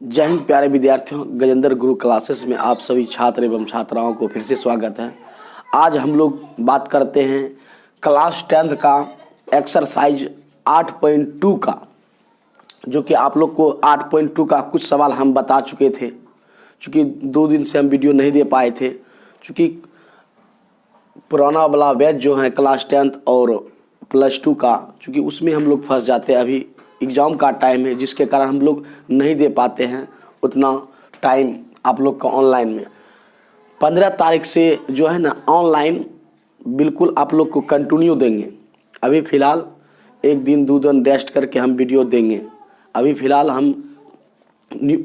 जय हिंद प्यारे विद्यार्थियों, गजेंद्र गुरु क्लासेस में आप सभी छात्र एवं छात्राओं को फिर से स्वागत है। आज हम लोग बात करते हैं क्लास 10th का एक्सरसाइज 8.2 का, जो कि आप लोग को 8.2 का कुछ सवाल हम बता चुके थे। चूँकि 2 दिन से हम वीडियो नहीं दे पाए थे, चूँकि पुराना वाला बैच जो है क्लास 10th और +2 का, चूँकि उसमें हम लोग फंस जाते हैं। अभी एग्ज़ाम का टाइम है, जिसके कारण हम लोग नहीं दे पाते हैं उतना टाइम आप लोग का ऑनलाइन में। 15 तारीख से जो है ना ऑनलाइन बिल्कुल आप लोग को कंटिन्यू देंगे। अभी फ़िलहाल 1 दिन 2 दिन रेस्ट करके हम वीडियो देंगे। अभी फ़िलहाल हम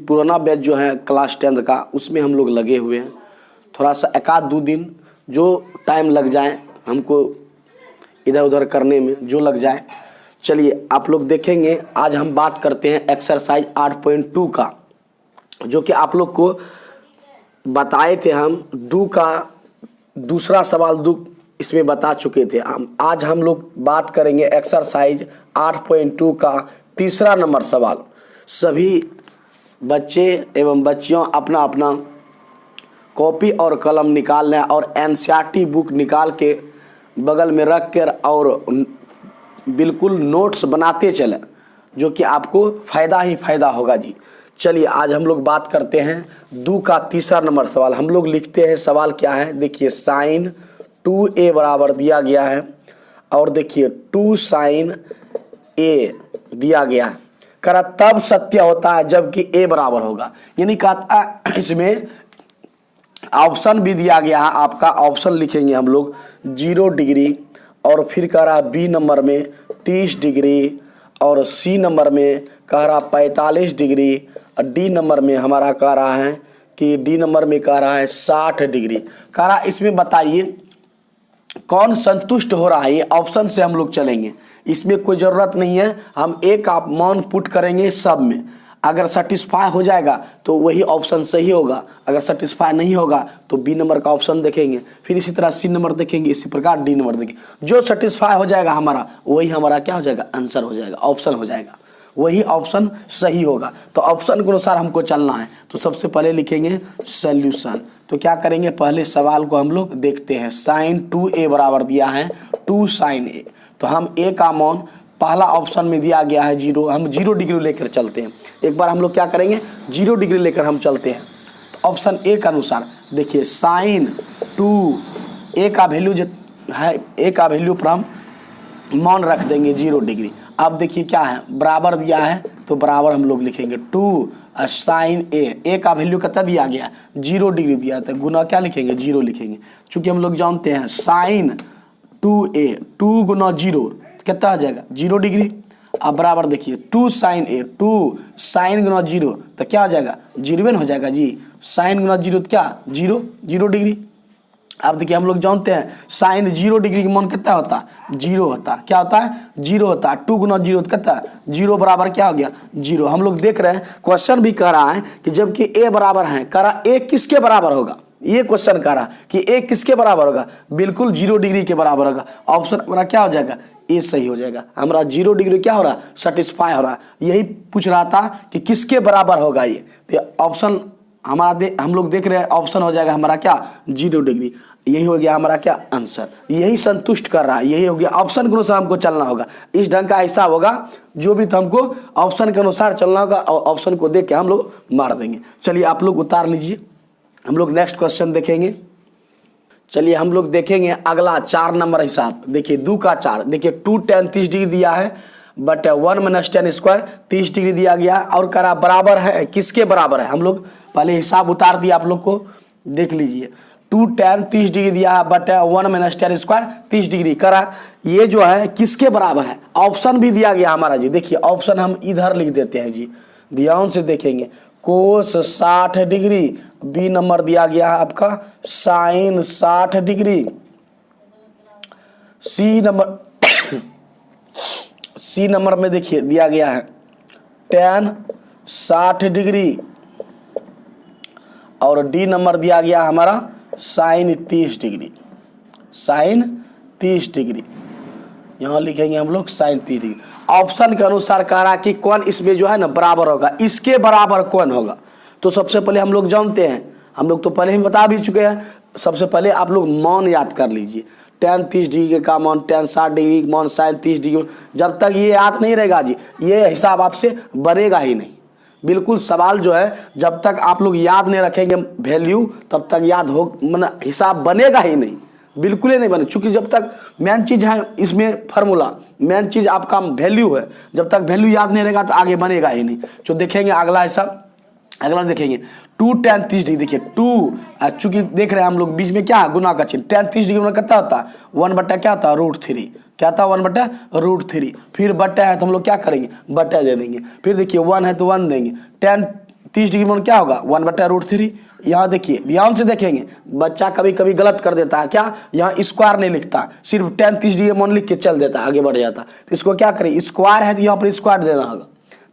पुराना बैच जो है क्लास 10th का, उसमें हम लोग लगे हुए हैं। थोड़ा सा 1-2 दिन जो टाइम लग जाए हमको इधर उधर करने में, जो लग जाए। चलिए आप लोग देखेंगे। आज हम बात करते हैं एक्सरसाइज 8.2 का, जो कि आप लोग को बताए थे। हम दो का दूसरा सवाल इसमें बता चुके थे। आज हम लोग बात करेंगे एक्सरसाइज 8.2 का तीसरा नंबर सवाल। सभी बच्चे एवं बच्चियों अपना अपना कॉपी और कलम निकाल लें और एनसीईआरटी बुक निकाल के बगल में रख कर और बिल्कुल नोट्स बनाते चलें, जो कि आपको फ़ायदा ही फ़ायदा होगा जी। चलिए आज हम लोग बात करते हैं 2 का तीसरा नंबर सवाल। हम लोग लिखते हैं सवाल क्या है। देखिए sin 2a बराबर दिया गया है और देखिए 2 sin a दिया गया है। करा तब सत्य होता है जबकि a बराबर होगा। यानी कहता इसमें ऑप्शन भी दिया गया है। आपका ऑप्शन लिखेंगे हम लोग 0 डिग्री, और फिर कह रहा बी नंबर में 30 डिग्री, और सी नंबर में कह रहा 45 डिग्री, और डी नंबर में हमारा कह रहा है कि डी नंबर में कह रहा है 60 डिग्री। कह रहा इसमें बताइए कौन संतुष्ट हो रहा है। ये ऑप्शन से हम लोग चलेंगे, इसमें कोई ज़रूरत नहीं है। हम एक आप मान पुट करेंगे सब में। अगर सेटिस्फाई हो जाएगा तो वही ऑप्शन सही होगा, अगर सेटिस्फाई नहीं होगा तो बी नंबर का ऑप्शन देखेंगे, फिर इसी तरह सी नंबर देखेंगे, इसी प्रकार डी नंबर देखेंगे। जो सेटिस्फाई हो जाएगा हमारा, वही हमारा क्या हो जाएगा, आंसर हो जाएगा, ऑप्शन हो जाएगा, वही ऑप्शन सही होगा। तो ऑप्शन के अनुसार हमको चलना है। तो सबसे पहले लिखेंगे सॉल्यूशन। तो क्या करेंगे, पहले सवाल को हम लोग देखते हैं। sin 2a बराबर दिया है 2 sin a। तो हम a का मान पहला ऑप्शन में दिया गया है 0, हम 0 डिग्री लेकर चलते हैं। एक बार हम लोग क्या करेंगे, 0 डिग्री लेकर हम चलते हैं। तो ऑप्शन ए के अनुसार देखिए sin 2a का वैल्यू जो है, a का वैल्यू पर हम मान रख देंगे 0 डिग्री। अब देखिए क्या है, बराबर दिया है तो बराबर हम लोग लिखेंगे 2 sin a का वैल्यू कितना दिया गया, 0 डिग्री दिया था, गुना क्या लिखेंगे, 0 लिखेंगे। चूँकि हम लोग जानते हैं sin 2a 2 गुना 0 कितना आ जाएगा, 0 डिग्री। अब बराबर देखिए 2 sin a 2 sin गुना 0 तो क्या हो जाएगा, 0 हो जाएगा जी। sin गुना 0 तो क्या, 0 डिग्री। अब देखिए हम लोग जानते हैं sin 0 डिग्री का मान कितना होता है, 0 होता है। क्या होता है, 0 होता है। 2 गुना 0 तो कितना है, 0 बराबर क्या हो गया, 0। हम लोग देख रहे हैं क्वेश्चन भी कह रहा है कि जबकि a बराबर है, कह रहा a किसके बराबर होगा। ये क्वेश्चन कह रहा कि a किसके बराबर होगा, बिल्कुल 0 डिग्री के बराबर होगा। ऑप्शन हमारा क्या हो जाएगा, ए सही हो जाएगा। हमारा 0 डिग्री क्या हो रहा है, सेटिस्फाई हो रहा है। यही पूछ रहा था कि किसके बराबर होगा ये। तो ऑप्शन हमारा हम लोग देख रहे हैं, ऑप्शन हो जाएगा हमारा क्या, 0 डिग्री। यही हो गया हमारा क्या, आंसर। यही संतुष्ट कर रहा है, यही हो गया। ऑप्शन के अनुसार हमको चलना होगा। इस ढंग का हिसाब होगा, जो भी हमको ऑप्शन के अनुसार चलना होगा और ऑप्शन को देख के हम लोग मार देंगे। चलिए आप लोग उतार लीजिए, हम लोग नेक्स्ट क्वेश्चन देखेंगे। चलिए हम लोग देखेंगे अगला 4 नंबर हिसाब। देखिए 2 का 4, देखिए 2 tan 30 डिग्री दिया है, बट 1 - tan स्क्वायर 30 डिग्री दिया गया और करा बराबर है, किसके बराबर है। हम लोग पहले हिसाब उतार दिया, आप लोग को देख लीजिए। 2 tan 30 डिग्री दिया है, बट 1 - tan स्क्वायर 30 डिग्री करा, ये जो है किसके बराबर है। ऑप्शन भी दिया गया हमारा जी। देखिए ऑप्शन हम इधर लिख देते हैं जी, ध्यान से देखेंगे। कोस 60 डिग्री, बी नंबर दिया गया है आपका साइन 60 डिग्री, सी नंबर में देखिए दिया गया है tan 60 डिग्री, और डी नंबर दिया गया हमारा साइन 30 डिग्री, साइन 30 डिग्री। यहाँ लिखेंगे हम लोग साइन 30 डिग्री। ऑप्शन के अनुसार कह रहा है कि कौन इसमें जो है ना बराबर होगा, इसके बराबर कौन होगा। तो सबसे पहले हम लोग जानते हैं, हम लोग तो पहले ही बता भी चुके हैं। सबसे पहले आप लोग मान याद कर लीजिए, tan 30 डिग्री का मान, tan 60 डिग्री का मान, sin 30 डिग्री। जब तक ये याद नहीं रहेगा जी, ये हिसाब आपसे बनेगा ही नहीं। बिल्कुल सवाल जो है जब तक आप लोग याद नहीं रखेंगे वैल्यू, तब तक याद हो मतलब हिसाब बनेगा ही नहीं, बिल्कुल ही नहीं बने। चूँकि जब तक मेन चीज़ है इसमें फार्मूला, मेन चीज़ आपका वैल्यू है, जब तक वैल्यू याद नहीं रहेगा तो आगे बनेगा ही नहीं। तो देखेंगे अगला हिसाब, अगला देखेंगे 2 tan 30 डिग्री। देखिए 2 चूँकि देख रहे हैं हम लोग बीच में क्या है, गुना का चिन्ह। tan 30 डिग्री में कितना होता है 1/, क्या होता है √3, क्या था 1/√3। फिर बट्टा है तो हम लोग क्या करेंगे, बट्टा दे देंगे। फिर देखिए 1 है तो 1 देंगे। tan 30 डिग्री में क्या होगा 1/√3। यहाँ देखिए ध्यान से देखेंगे, बच्चा कभी कभी गलत कर देता है, क्या यहाँ स्क्वायर नहीं लिखता, सिर्फ tan 30 डिग्री मान लिख के चल देता है, आगे बढ़ जाता। तो इसको क्या करें, स्क्वायर है तो यहाँ पर स्क्वायर देना होगा।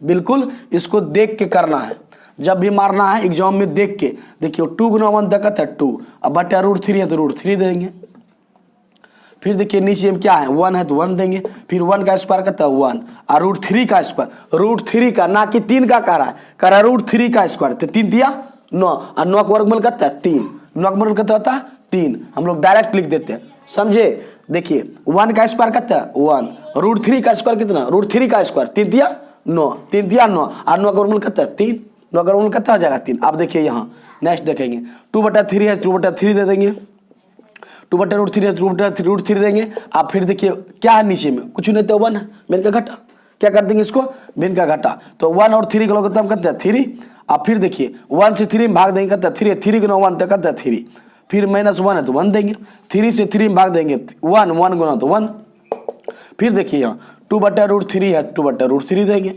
बिल्कुल इसको देख के करना है, जब भी मारना है एग्जाम में देख के। देखिए 2 गुना 1 देखत है 2, अब बटा √3 है तो √3 देंगे। फिर देखिए नीचे में क्या है 1 है तो 1 देंगे। फिर 1 का स्क्वायर करता है 1 और √3 का स्क्वायर, √3 का ना कि 3 का कह रहा है √3 का स्क्वायर। तो 3 दिया 9 और 9 का वर्गमूल करता है 3, 9 का वर्गमूल करता होता है 3। हम लोग डायरेक्ट लिख देते हैं, समझे। देखिए 1 का स्क्वायर करता है 1, √3 का स्क्वायर कितना, √3 का स्क्वायर 3 दिया 9, 3 दिया 9 और 9 का वर्गमूल करता है 3, 9 का वर्गमूल कितना हो जाएगा 3। अब देखिए यहाँ नेक्स्ट देखेंगे 2/3 है 2/3 दे देंगे, 2/√3 है 2/√3 देंगे। अब फिर देखिए क्या है नीचे में, कुछ नहीं तो 1 है, भिन्न का घटा, क्या कर देंगे इसको, भिन्न का घटा। तो 1 और 3 का लोग हम करते हैं 3। अब फिर देखिए 1 से 3 में भाग देंगे, करते हैं 3 गुना 1 तो करते हैं 3। फिर -1 है तो 1 देंगे, 3 से 3 में भाग देंगे 1 गुना तो 1। फिर देखिए यहाँ 2/√3 है 2/√3 देंगे।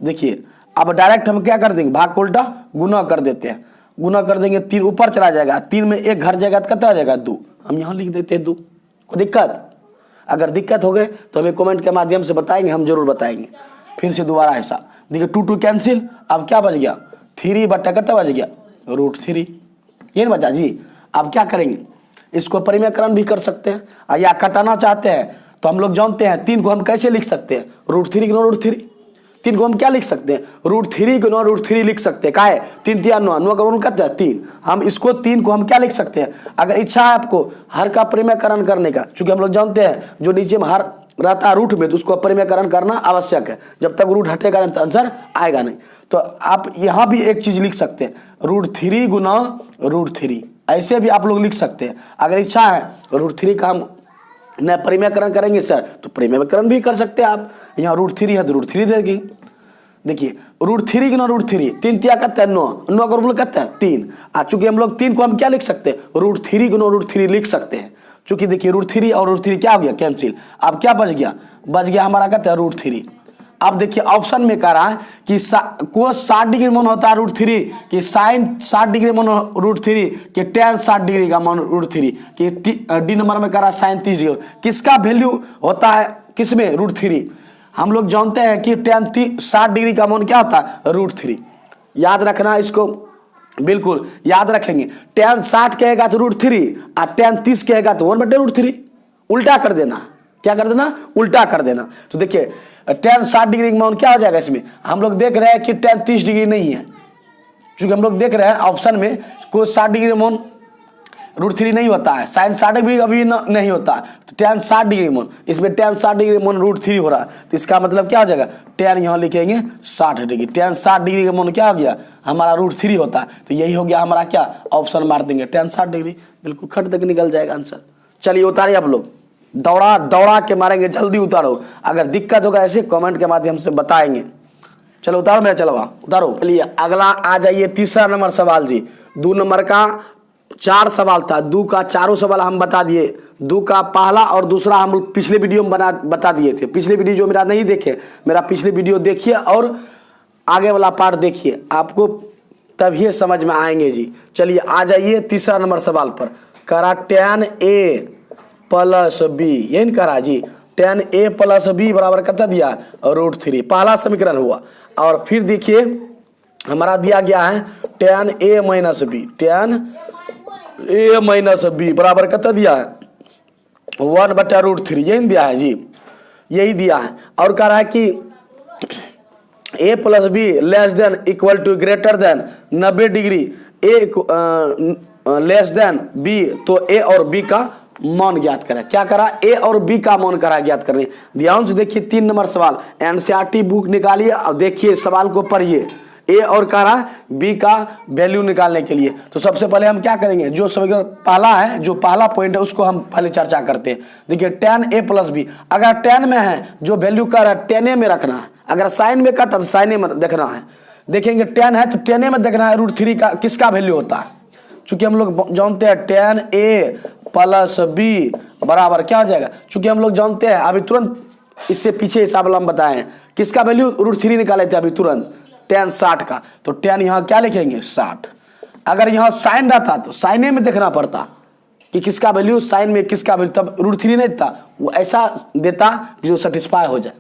देखिए अब डायरेक्ट हम क्या कर देंगे, भाग को उल्टा गुना कर देते हैं, गुना कर देंगे 3 ऊपर चला जाएगा, 3 में 1 घर जाएगा तो कितना आ जाएगा 2। हम यहाँ लिख देते हैं 2। कोई दिक्कत, अगर दिक्कत हो गए तो हमें कमेंट के माध्यम से बताएंगे, हम जरूर बताएंगे। फिर से दोबारा ऐसा देखिए 2 कैंसिल, अब क्या बच गया 3 बट्टा कितना बच गया √3, ये बचा जी। अब क्या करेंगे, इसको परिमेयकरण भी कर सकते हैं, या कटाना चाहते हैं तो हम लोग जानते हैं 3 को हम कैसे लिख सकते हैं, √3 गुना √3। 3 को हम क्या लिख सकते हैं, √3 गुना √3 लिख सकते हैं। क्या है 3 3 9, 9 का वर्गमूल कितना है 3। हम इसको 3 को हम क्या लिख सकते हैं, अगर इच्छा है आपको हर का परिमेयकरण करने का, चूंकि हम लोग जानते हैं जो नीचे में हर रहता है रूट में, तो उसको परिमेयकरण करना आवश्यक है। जब तक रूट हटेगा नहीं तो आंसर आएगा नहीं। तो आप यहाँ भी एक चीज लिख सकते हैं √3 गुना √3, ऐसे भी आप लोग लिख सकते हैं। अगर इच्छा है √3 का हम न परिमेयकरण करेंगे सर तो परिमेयकरण भी कर सकते हैं आप। यहाँ √3 है तो √3 देंगे। देखिए √3 गुना √3, 3 तिया करता है 9, 9 का वर्गमूल करता है 3। चूंकि हम लोग 3 को हम क्या लिख सकते हैं, √3 गुना √3 लिख सकते हैं। चूंकि देखिए √3 और √3 क्या हो गया कैंसिल, अब क्या बच गया, बच गया हमारा कहता है √3। अब देखिए ऑप्शन में कह रहा है कि कोस 60 डिग्री मान होता है √3, कि साइन 60 डिग्री मान √3, कि tan 60 डिग्री का मान √3, कि डी नंबर में कह रहा है sin 30 डिग्री। किसका वैल्यू होता है किसमें, √3। हम लोग जानते हैं कि tan 60 डिग्री का मान क्या होता है √3। याद रखना इसको, बिल्कुल याद रखेंगे। tan 60 कहेगा तो √3 और tan 30 कहेगा तो 1/√3, उल्टा कर देना। क्या कर देना, उल्टा कर देना। तो देखिए tan 60 डिग्री का मान क्या हो जाएगा, इसमें हम लोग देख रहे हैं कि tan 30 डिग्री नहीं है, क्योंकि हम लोग देख रहे हैं ऑप्शन में कोई 60 डिग्री मान √3 नहीं होता है, sin 60 डिग्री अभी नहीं होता है। तो tan 60 डिग्री मान, इसमें tan 60 डिग्री मान √3 हो रहा है, तो इसका मतलब क्या हो जाएगा, tan यहाँ लिखेंगे 60 डिग्री। tan 60 डिग्री का मान क्या हो गया हमारा √3 होता है, तो यही हो गया हमारा क्या, ऑप्शन मार देंगे tan 60 डिग्री, बिल्कुल खट तक निकल जाएगा आंसर। चलिए उतारिए आप लोग, दौड़ा दौड़ा के मारेंगे, जल्दी उतारो। अगर दिक्कत होगा ऐसे कमेंट के माध्यम से बताएंगे। चलो उतारो मेरा चलवा, उतारो। चलिए अगला आ जाइए, तीसरा नंबर सवाल जी। 2 नंबर का 4 सवाल था, 2 का चारों सवाल हम बता दिए। 2 का पहला और दूसरा हम पिछले वीडियो में बता दिए थे। पिछले वीडियो जो मेरा नहीं देखे, मेरा पिछले वीडियो देखिए और आगे वाला पार्ट देखिए, आपको तभी समझ में आएंगे जी। चलिए आ जाइए तीसरा नंबर सवाल पर। करा tan a प्लस बी, यही करा जी, tan a प्लस बी बराबर कितना दिया √3, पहला समीकरण हुआ। और फिर देखिए हमारा दिया गया है tan a minus b, tan a minus b बराबर कितना दिया है 1/√3, यही दिया है जी। यही दिया है। और कह रहा है कि A plus B less than equal to greater than 90 degree, A less than B, तो ए और बी का मान ज्ञात करें। क्या करा, ए और बी का मान करा ज्ञात करने। ध्यान से देखिए 3 नंबर सवाल, एनसीईआरटी बुक निकालिए और देखिए सवाल को पढ़िए। ए और कह रहा है बी का वैल्यू निकालने के लिए। तो सबसे पहले हम क्या करेंगे, जो समीकरण पहला है, जो पहला पॉइंट है उसको हम पहले चर्चा करते हैं। देखिए tan a प्लस बी, अगर tan में है जो वैल्यू कह रहा है tan a में रखना है, अगर साइन में कहता तो साइन ए में देखना है। देखेंगे tan है तो tan a में देखना है √3 का किसका वैल्यू होता है। चूंकि हम लोग जानते हैं tan a प्लस बी बराबर क्या हो जाएगा, चूंकि हम लोग जानते हैं अभी तुरंत इससे पीछे हिसाब हम बताएं किसका वैल्यू √3 निकाले थे अभी तुरंत, tan 60 का। तो tan यहाँ क्या लिखेंगे 60। अगर यहाँ साइन रहता तो साइन ए में देखना पड़ता कि किसका वैल्यू साइन में किसका वैल्यू, तब √3 नहीं देता, वो ऐसा देता जो सेटिस्फाई हो जाए,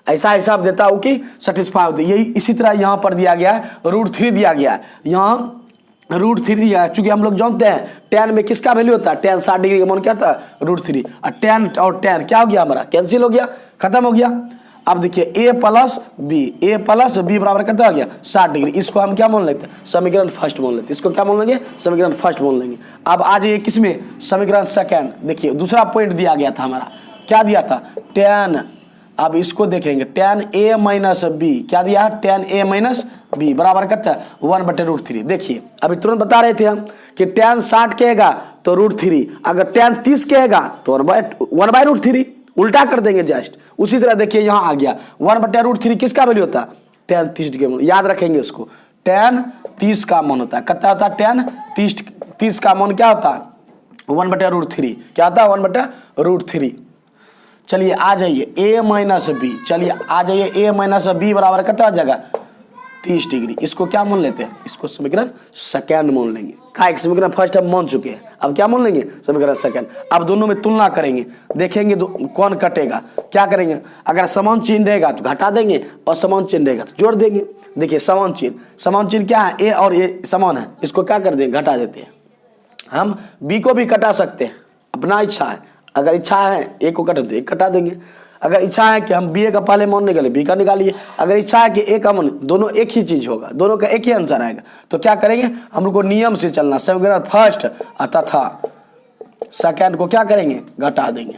ऐसा हिसाब देता हो कि सेटिस्फाई होती। यही इसी तरह यहाँ पर दिया गया है √3 दिया गया है, यहाँ √3 दिया है। चूंकि हम लोग जानते हैं tan में किसका वैल्यू होता है, tan 60 डिग्री का मान क्या था √3, और tan और tan क्या हो गया हमारा कैंसिल हो गया, खत्म हो गया। अब देखिए a प्लस बी बराबर कितना हो गया 60 डिग्री। इसको हम क्या मान लेते हैं, समीकरण फर्स्ट मान लेते हैं। इसको क्या मान लेंगे, समीकरण फर्स्ट मान लेंगे। अब आ जाइए किसमें, समीकरण सेकंड। देखिए दूसरा पॉइंट दिया गया था हमारा, क्या दिया था tan, अब इसको देखेंगे tan a माइनस बी, क्या दिया है tan a माइनस बी बराबर कितना 1/√3। देखिए अभी तुरंत बता रहे थे हम कि tan 60 कहेगा तो √3, अगर tan 30 कहेगा तो 1/√3, उल्टा कर देंगे जस्ट। उसी तरह देखिए यहाँ आ गया 1/√3 किसका वैल्यू होता है tan 30 डिग्री, याद रखेंगे इसको, tan 30 का मान होता है, कितना होता है tan 30 का मान क्या होता है 1/√3, क्या होता है 1/√3। चलिए आ जाइए a माइनस बी, चलिए आ जाइए a माइनस बी बराबर कितना आ जाएगा 30 डिग्री। इसको क्या मान लेते हैं, इसको समीकरण सेकंड मान लेंगे। का एक समीकरण फर्स्ट हम मान चुके हैं, अब क्या मान लेंगे समीकरण सेकंड। अब दोनों में तुलना करेंगे, देखेंगे कौन कटेगा। क्या करेंगे, अगर समान चिन्ह रहेगा तो घटा देंगे और समान चिन्ह रहेगा तो जोड़ देंगे। देखिए समान चिन्ह क्या है, ए और ए समान है, इसको क्या कर देंगे घटा देते हैं। हम बी को भी कटा सकते हैं, अपना इच्छा है। अगर इच्छा है ए को कटा एक कटा देंगे, अगर इच्छा है कि हम बी ए का पहले मान निकाले बी का निकालिए, अगर इच्छा है कि ए का मान, दोनों एक ही चीज होगा, दोनों का एक ही आंसर आएगा। तो क्या करेंगे, हम लोग को नियम से चलना, समीकरण फर्स्ट तथा सेकंड को क्या करेंगे घटा देंगे,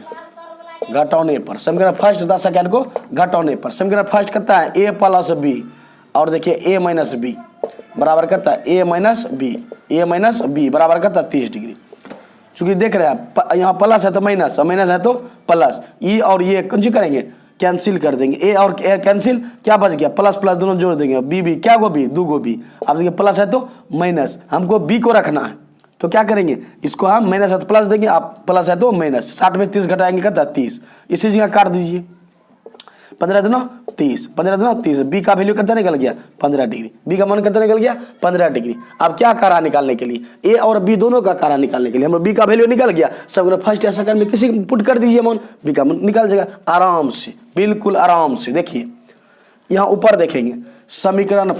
घटाने पर। समीकरण फर्स्ट तथा सेकंड को घटाने पर। समीकरण फर्स्ट करता है ए प्लस बी, और देखिए ए माइनस बी बराबर करता है ए माइनस बी बराबर करता है 30 डिग्री। चूंकि देख रहे हैं यहाँ प्लस है तो माइनस, और माइनस है तो प्लस, ई और ये कुछ करेंगे कैंसिल कर देंगे, ए और ए कैंसिल, क्या बच गया प्लस प्लस दोनों जोड़ देंगे, बी क्या गो बी, 2 गो बी। अब देखिए प्लस है तो माइनस, हमको बी को रखना है तो क्या करेंगे, इसको हम माइनस है तो प्लस देंगे, आप प्लस है तो माइनस। 60 में 30 घटाएंगे कितना 30, इसी जगह काट दीजिए, 15 दूना 30, 15 दूना 30। बी का वैल्यू कितना निकल गया 15 डिग्री, बी का मान कितना निकल गया 15 डिग्री। अब क्या करा निकालने के लिए, ए और बी दोनों का करा निकालने के लिए, हम बी का वैल्यू निकल गया, सब फर्स्ट या सेकंड में किसी पुट कर दीजिए मान, बी का मान निकल जाएगा आराम से, बिल्कुल आराम से। देखिए यहाँ ऊपर देखेंगे समीकरण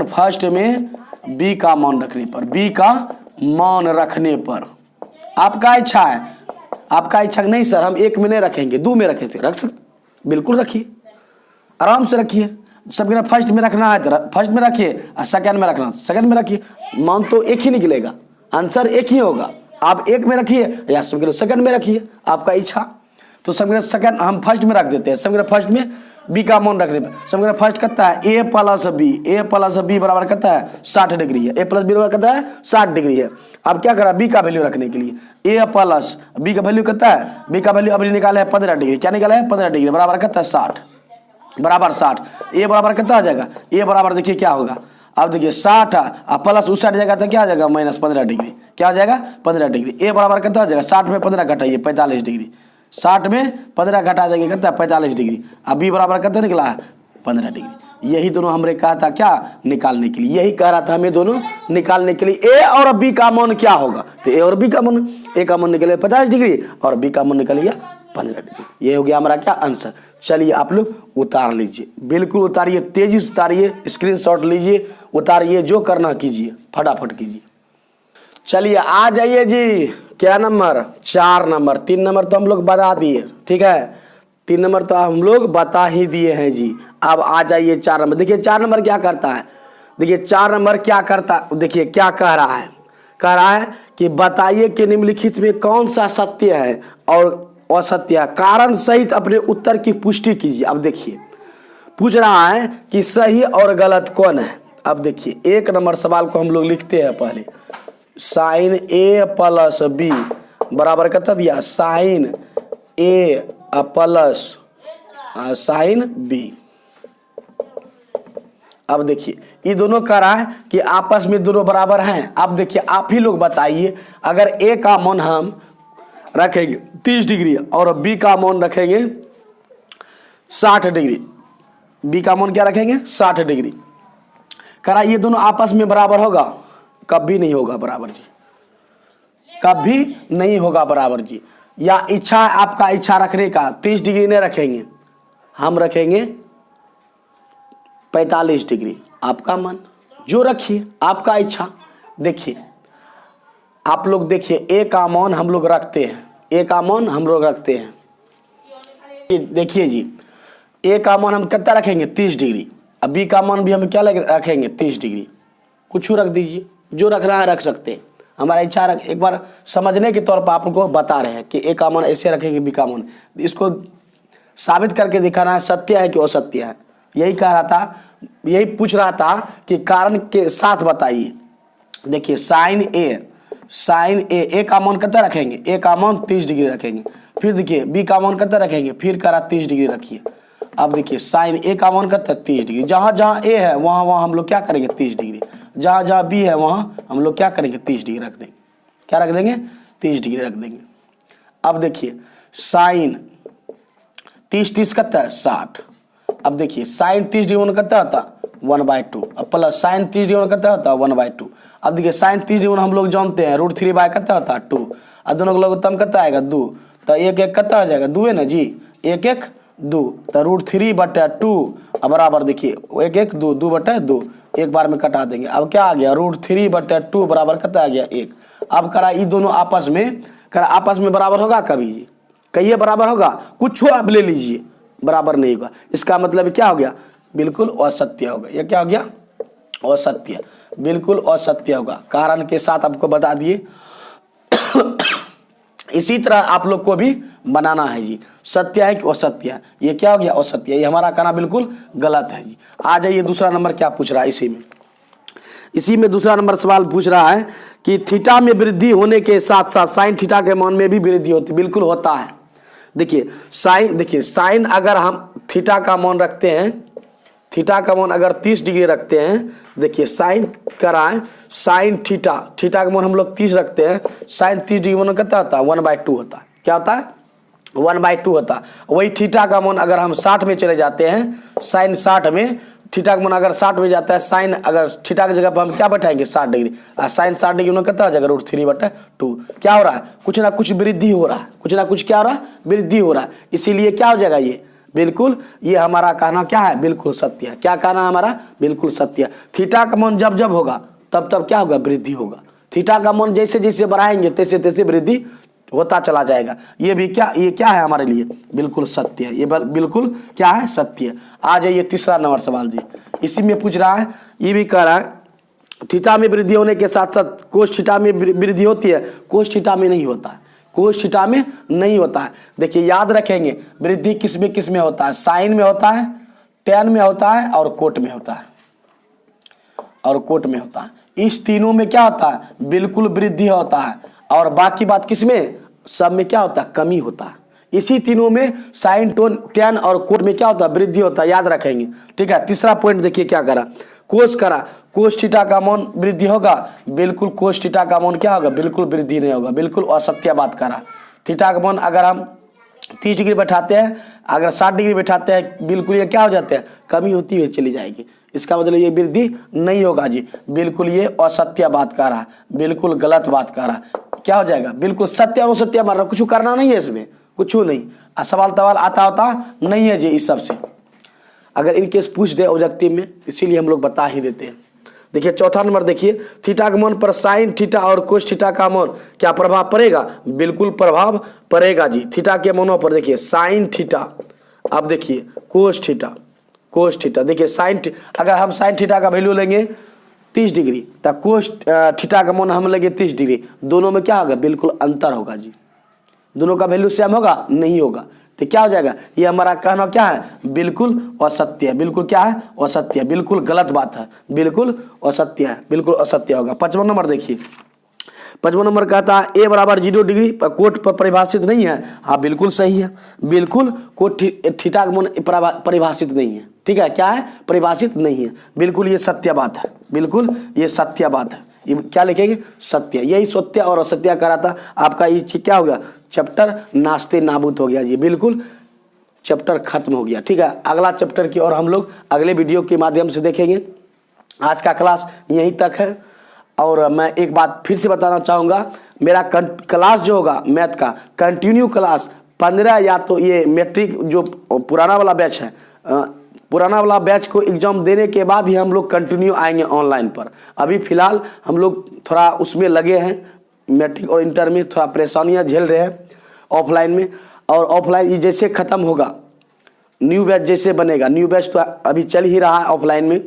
फर्स्ट में बी का मान रखने पर, बी का मान रखने पर आपका इच्छा है, आपका इच्छा नहीं सर हम 1 में नहीं रखेंगे 2 में रखे थे, रख सकते, बिल्कुल रखिए, आराम से रखिए। समीकरण फर्स्ट में रखना है तो फर्स्ट में रखिए, और सेकंड में रखना सेकंड में रखिए, मान तो एक ही निकलेगा, आंसर एक ही होगा। आप 1 में रखिए या समीकरण सेकंड में रखिए, आपका इच्छा। तो समीकरण सेकंड हम फर्स्ट में रख देते हैं, समीकरण फर्स्ट में बी का मान रखने पर। समीकरण फर्स्ट करता है ए प्लस बी बराबर करता है 60 डिग्री है, ए प्लस बी बराबर करता है 60 डिग्री है। अब क्या करा, बी का वैल्यू रखने के लिए ए प्लस बी का वैल्यू करता है, बी का वैल्यू अभी निकाला है 15 डिग्री, क्या निकाला है 15 डिग्री बराबर करता है 60 बराबर 60। ए बराबर कितना आ जाएगा, ए बराबर देखिए क्या होगा, अब देखिए 60 और प्लस उस साइड जाएगा तो क्या आ जाएगा माइनस 15 डिग्री, क्या आ जाएगा 15 डिग्री। ए बराबर कितना हो जाएगा 60 में 15 घटाइए 45 डिग्री, 60 में 15 घटा देंगे कितना 45 डिग्री। अब बी बराबर कितना निकला है 15 डिग्री। यही दोनों हमने कहा था क्या निकालने के लिए, यही कह रहा था हमें दोनों निकालने के लिए। ए और बी का मान क्या होगा, तो ए और बी का मान, ए का मान निकले 50 डिग्री और बी का मान निकल गया 15 डिग्री। ये हो गया हमारा क्या आंसर। चलिए आप लोग उतार लीजिए, बिल्कुल उतारिए, तेजी से उतारिए, स्क्रीनशॉट लीजिए, उतारिए, जो करना कीजिए, फटाफट कीजिए। चलिए आ जाइए जी, क्या नंबर 4 नंबर, 3 नंबर तो हम लोग बता दिए, ठीक है। 3 नंबर तो हम लोग बता ही दिए हैं जी। अब आ जाइए 4 नंबर। देखिए 4 नंबर क्या करता है, देखिए 4 नंबर क्या करता, देखिए क्या कह रहा है, कह रहा है कि बताइए कि निम्नलिखित में कौन सा सत्य है और असत्य है, कारण सहित अपने उत्तर की पुष्टि कीजिए। अब देखिए पूछ रहा है कि सही और गलत कौन है। अब देखिए 1 नंबर सवाल को हम लोग लिखते हैं पहले, साइन ए प्लस बी बराबर कितना दिया, साइन ए प्लस साइन बी। अब देखिए ये दोनों कह रहा है कि आपस में दोनों बराबर हैं। अब देखिए आप ही लोग बताइए, अगर ए का मान हम रखेंगे 30 डिग्री और बी का मान रखेंगे 60 डिग्री, बी का मान क्या रखेंगे 60 डिग्री, कह रहा ये दोनों आपस में बराबर होगा, कभी नहीं होगा बराबर जी, कभी नहीं होगा बराबर जी। या इच्छा है आपका इच्छा रखने का, 30 डिग्री नहीं रखेंगे, हम रखेंगे 45 डिग्री, आपका मन जो रखिए, आपका इच्छा। देखिए आप लोग देखिए ए का मान हम लोग रखते हैं, ए का मान हम लोग रखते हैं। देखिए जी ए का मान हम कितना रखेंगे 30 डिग्री, अब बी का मान भी हम क्या रखेंगे 30 डिग्री, कुछ रख दीजिए, जो रखना है रख सकते हैं, हमारा इच्छा रख। एक बार समझने के तौर पर आपको बता रहे हैं कि ए का मान ऐसे रखेंगे, बी का मान, इसको साबित करके दिखाना है सत्य है कि असत्य है। यही कह रहा था, यही पूछ रहा था कि कारण के साथ बताइए। देखिए साइन ए का मान कितना रखेंगे, ए का मान 30 डिग्री रखेंगे, फिर देखिए बी का मान कितना रखेंगे, फिर करा 30 डिग्री रखिए। अब देखिए साइन ए का मान कितना 30 डिग्री, जहाँ जहाँ ए है वहाँ वहाँ हम लोग क्या करेंगे 30 डिग्री, जहाँ जहाँ बी है वहाँ हम लोग क्या करेंगे 30 डिग्री रख देंगे, क्या रख देंगे 30 डिग्री रख देंगे। अब देखिए साइन 30 कितना है 60, अब देखिए साइन 30 डिग्री वन कितना होता 1/2, अब प्लस साइन 30 डिग्री वन कितना होता 1/2। अब देखिए साइन 30 डिग्री हम लोग जानते हैं √3 कितना होता है 2, और दोनों का लघुत्तम कितना आएगा 2, तो 1 1 कितना हो जाएगा 2 है ना जी, 1 1 2, तो √3/2 बराबर देखिए 1 1 2 2/2, एक बार में कटा देंगे। अब क्या आ गया √3/2 बराबर कितना आ गया 1। अब करा ये दोनों आपस में बराबर होगा कभी जी, कहिए बराबर होगा, कुछ हो आप ले लीजिए, बराबर नहीं होगा। इसका मतलब क्या हो गया, बिल्कुल असत्य होगा। यह क्या हो गया असत्य, बिल्कुल असत्य होगा, कारण के साथ आपको बता दिए। इसी तरह आप लोग को भी बनाना है जी, सत्य है कि असत्य है, ये क्या हो गया असत्य, ये हमारा कहना बिल्कुल गलत है जी। आ जाइए दूसरा नंबर क्या पूछ रहा है, इसी में दूसरा नंबर सवाल पूछ रहा है कि थीटा में वृद्धि होने के साथ साथ साइन थीटा के मान में भी वृद्धि होती, बिल्कुल होता है। देखिए साइन अगर हम थीटा का मान रखते हैं, थीटा का मान अगर 30 डिग्री रखते हैं, देखिए साइन कराएं साइन थीटा का मान हम लोग 30 रखते हैं, साइन 30 डिग्री मान कितना होता है 1/2 होता है, क्या होता है 1/2 होता है। वही थीटा का मान अगर हम 60 में चले जाते हैं, साइन 60 में, थीटा का मान अगर 60 में जाता है, साइन अगर थीटा की जगह पर हम क्या बैठाएंगे 60 डिग्री, और साइन 60 डिग्री में कितना हो जाएगा √3/2। क्या हो रहा है, कुछ ना कुछ वृद्धि हो रहा है, कुछ ना कुछ क्या हो रहा है वृद्धि हो रहा है, इसीलिए क्या हो जाएगा ये बिल्कुल, ये हमारा कहना क्या है बिल्कुल सत्य है। क्या कहना है हमारा बिल्कुल सत्य है। थीटा का मान जब जब होगा तब तब क्या होगा वृद्धि होगा, थीटा का मान जैसे जैसे बढ़ाएंगे तैसे तैसे वृद्धि होता चला जाएगा। ये भी क्या, ये क्या है हमारे लिए बिल्कुल सत्य है, ये बिल्कुल क्या है सत्य है। आ जाइए तीसरा नंबर सवाल जी, इसी में पूछ रहा है, ये भी कह रहा है थीटा में वृद्धि होने के साथ साथ कोस थीटा में वृद्धि होती है, कोस थीटा में नहीं होता है, कोस थीटा में नहीं होता है। देखिए याद रखेंगे वृद्धि किस में होता है, साइन में होता है, टैन में होता है और कोट में होता है, और कोट में होता है। इस तीनों में क्या होता है बिल्कुल वृद्धि होता है, और बाकी बात किस में, सब में क्या होता है कमी होता है। इसी तीनों में साइन टैन और कोट में क्या होता है वृद्धि होता है, याद रखेंगे। ठीक है, तीसरा पॉइंट देखिए क्या करा, कोस थीटा का मान वृद्धि होगा, बिल्कुल कोस थीटा का मान क्या होगा बिल्कुल वृद्धि नहीं होगा, बिल्कुल असत्य बात करा। थीटा का मान अगर हम 30 डिग्री बैठाते हैं, अगर 60 डिग्री बैठाते हैं, बिल्कुल ये क्या हो जाते हैं कमी होती हुई चली जाएगी, इसका मतलब ये वृद्धि नहीं होगा जी, बिल्कुल ये असत्य बात कर रहा है, बिल्कुल गलत बात कर रहा है। क्या हो जाएगा बिल्कुल सत्य और असत्य मार रहा, कुछ करना नहीं है इसमें, कुछ नहीं। सवाल तवाल आता होता नहीं है जी इस सब से, अगर इन केस पूछ दे ऑब्जेक्टिव में, इसीलिए हम लोग बता ही देते हैं। देखिए चौथा नंबर देखिए, थीटा के मान पर साइन थीटा और कोस थीटा का मान क्या प्रभाव पड़ेगा, बिल्कुल प्रभाव पड़ेगा जी। थीटा के मानों पर देखिए साइन थीटा अब देखिए कोस थीटा देखिए अगर हम साइन थीटा का वैल्यू लेंगे 30 डिग्री तो कोस थीटा का मान हम लेंगे 30 डिग्री, दोनों में क्या होगा, बिल्कुल अंतर होगा जी। दोनों का वैल्यू सेम होगा, नहीं होगा, तो क्या हो जाएगा, ये हमारा कहना क्या है, बिल्कुल असत्य है। बिल्कुल क्या है, असत्य, बिल्कुल गलत बात है, बिल्कुल असत्य है, बिल्कुल असत्य होगा। 55 नंबर देखिए, 55 नंबर कहता है ए बराबर 0 डिग्री पर कोट पर परिभाषित नहीं है। हाँ बिल्कुल सही है, बिल्कुल कोट थीटा का मान परिभाषित नहीं है। ठीक है, क्या है, परिभाषित नहीं है, बिल्कुल ये सत्य बात है, बिल्कुल ये सत्य बात है। ये क्या लिखेंगे, सत्य। यही सत्य और असत्य करा था आपका, ये क्या हो गया, चैप्टर नास्ते नाबूद हो गया जी, बिल्कुल चैप्टर खत्म हो गया। ठीक है, अगला चैप्टर की और हम लोग अगले वीडियो के माध्यम से देखेंगे। आज का क्लास यहीं तक है। और मैं एक बात फिर से बताना चाहूँगा, मेरा क्लास जो होगा मैथ का कंटिन्यू क्लास 15 या तो ये मैट्रिक जो पुराना वाला बैच है, पुराना वाला बैच को एग्ज़ाम देने के बाद ही हम लोग कंटिन्यू आएंगे ऑनलाइन पर। अभी फ़िलहाल हम लोग थोड़ा उसमें लगे हैं, मैट्रिक और इंटर में थोड़ा परेशानियां झेल रहे हैं ऑफलाइन में। और ऑफलाइन ये जैसे ख़त्म होगा, न्यू बैच जैसे बनेगा, न्यू बैच तो अभी चल ही रहा है ऑफलाइन में।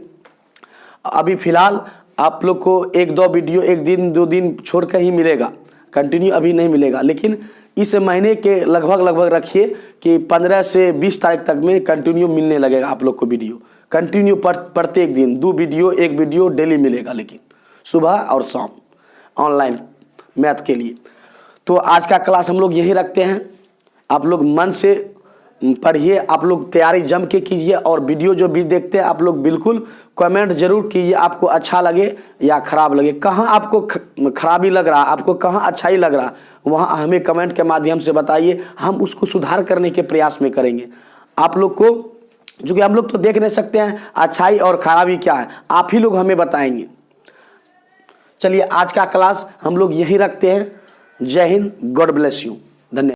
अभी फ़िलहाल आप लोग को 1-2 वीडियो 1 दिन 2 दिन छोड़ कर ही मिलेगा, कंटिन्यू अभी नहीं मिलेगा। लेकिन इस महीने के लगभग रखिए कि 15 से 20 तारीख तक में कंटिन्यू मिलने लगेगा आप लोग को वीडियो, कंटिन्यू प्रत्येक दिन 2 वीडियो 1 वीडियो डेली मिलेगा, लेकिन सुबह और शाम ऑनलाइन मैथ के लिए। तो आज का क्लास हम लोग यही रखते हैं। आप लोग मन से पढ़िए, आप लोग तैयारी जम के कीजिए, और वीडियो जो भी देखते हैं आप लोग बिल्कुल कमेंट जरूर कीजिए, आपको अच्छा लगे या ख़राब लगे, कहाँ आपको खराबी लग रहा, आपको कहाँ अच्छाई लग रहा, वहाँ हमें कमेंट के माध्यम से बताइए, हम उसको सुधार करने के प्रयास में करेंगे। आप लोग को, जो कि हम लोग तो देख नहीं सकते हैं अच्छाई और खराबी क्या है, आप ही लोग हमें बताएंगे। चलिए आज का क्लास हम लोग यहीं रखते हैं। जय हिंद, गॉड ब्लेस यू।